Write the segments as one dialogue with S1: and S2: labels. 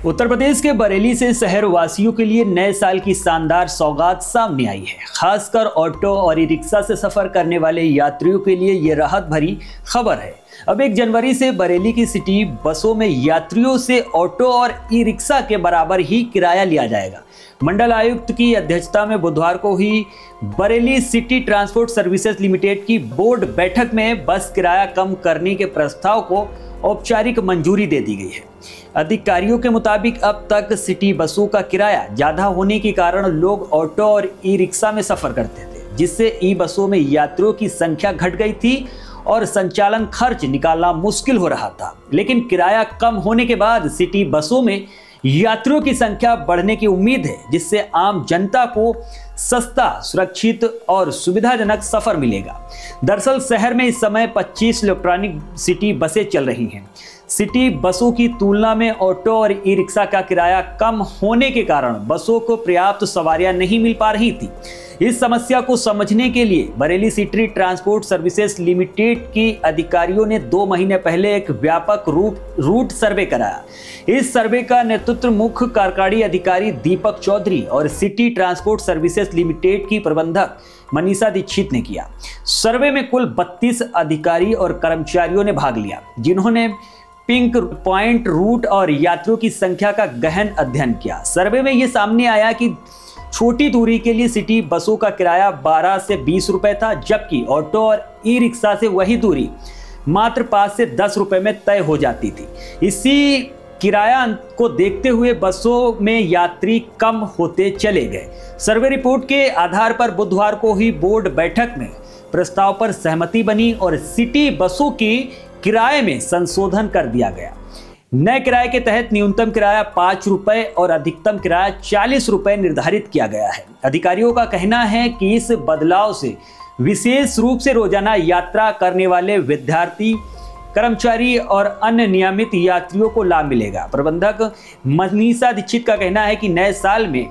S1: उत्तर प्रदेश के बरेली से शहर वासियों के लिए नए साल की शानदार सौगात सामने आई है। खासकर ऑटो और ई रिक्शा से सफर करने वाले यात्रियों के लिए ये राहत भरी खबर है। अब 1 जनवरी से बरेली की सिटी बसों में यात्रियों से ऑटो और ई रिक्शा के बराबर ही किराया लिया जाएगा। मंडल आयुक्त की अध्यक्षता में बुधवार को हुई Bareilly city transport services limited की बोर्ड बैठक में बस किराया कम करने के प्रस्ताव को औपचारिक मंजूरी दे दी गई है। अधिकारियों के मुताबिक अब तक सिटी बसों का किराया ज्यादा होने के कारण लोग ऑटो और ई रिक्शा में सफर करते थे, जिससे ई बसों में यात्रियों की संख्या घट गई थी और संचालन खर्च निकालना मुश्किल हो रहा था। लेकिन किराया कम होने के बाद सिटी बसों में यात्रियों की संख्या बढ़ने की उम्मीद है, जिससे आम जनता को सस्ता, सुरक्षित और सुविधाजनक सफर मिलेगा। दरअसल शहर में इस समय 25 इलेक्ट्रॉनिक सिटी बसें चल रही हैं। सिटी बसों की तुलना में ऑटो और ई रिक्शा का किराया कम होने के कारण बसों को पर्याप्त सवारियां नहीं मिल पा रही थी। इस समस्या को समझने के लिए Bareilly city transport services limited की अधिकारियों ने 2 महीने पहले एक व्यापक रूट सर्वे कराया। इस सर्वे का नेतृत्व मुख्य कार्यकारी अधिकारी दीपक चौधरी और सिटी ट्रांसपोर्ट सर्विसेज लिमिटेड की प्रबंधक मनीषा दीक्षित ने किया। सर्वे में कुल 32 अधिकारी और कर्मचारियों ने भाग लिया, जिन्होंने पिंक पॉइंट रूट और यात्रियों की संख्या का गहन अध्ययन किया। सर्वे में यह सामने आया कि छोटी दूरी के लिए सिटी बसों का किराया 12 से 20 रुपए था, जबकि ऑटो और ई रिक्शा से वही दूरी मात्र 5 से 10 रुपए में तय हो जाती थी। इसी किराया को देखते हुए बसों में यात्री कम होते चले गए। सर्वे रिपोर्ट के आधार पर बुधवार को हुई बोर्ड बैठक में प्रस्ताव पर सहमति बनी और सिटी बसों की किराए में संशोधन कर दिया गया। नए किराए के तहत न्यूनतम किराया 5 रुपए और अधिकतम किराया 40 रुपए निर्धारित किया गया है। अधिकारियों का कहना है कि इस बदलाव से विशेष रूप से रोजाना यात्रा करने वाले विद्यार्थी, कर्मचारी और अन्य नियमित यात्रियों को लाभ मिलेगा। प्रबंधक मनीषा दीक्षित का कहना है कि नए साल में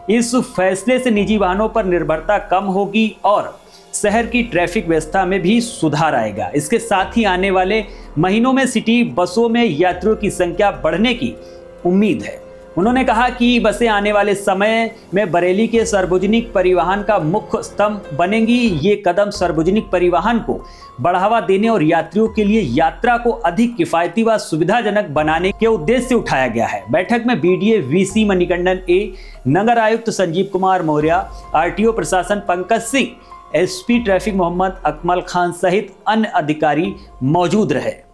S1: इस फैसले से निजी वाहनों पर निर्भरता कम होगी और शहर की ट्रैफिक व्यवस्था में भी सुधार आएगा। इसके साथ ही आने वाले महीनों में सिटी बसों में यात्रियों की संख्या बढ़ने की उम्मीद है। उन्होंने कहा कि बसें आने वाले समय में बरेली के सार्वजनिक परिवहन का मुख्य स्तंभ बनेंगी। ये कदम सार्वजनिक परिवहन को बढ़ावा देने और यात्रियों के लिए यात्रा को अधिक किफायती व सुविधाजनक बनाने के उद्देश्य से उठाया गया है। बैठक में बीडीए वीसी मणिकंदन ए, नगर आयुक्त संजीव कुमार मौर्य, आरटीओ प्रशासन पंकज सिंह, एसपी ट्रैफिक मोहम्मद अकमल खान सहित अन्य अधिकारी मौजूद रहे।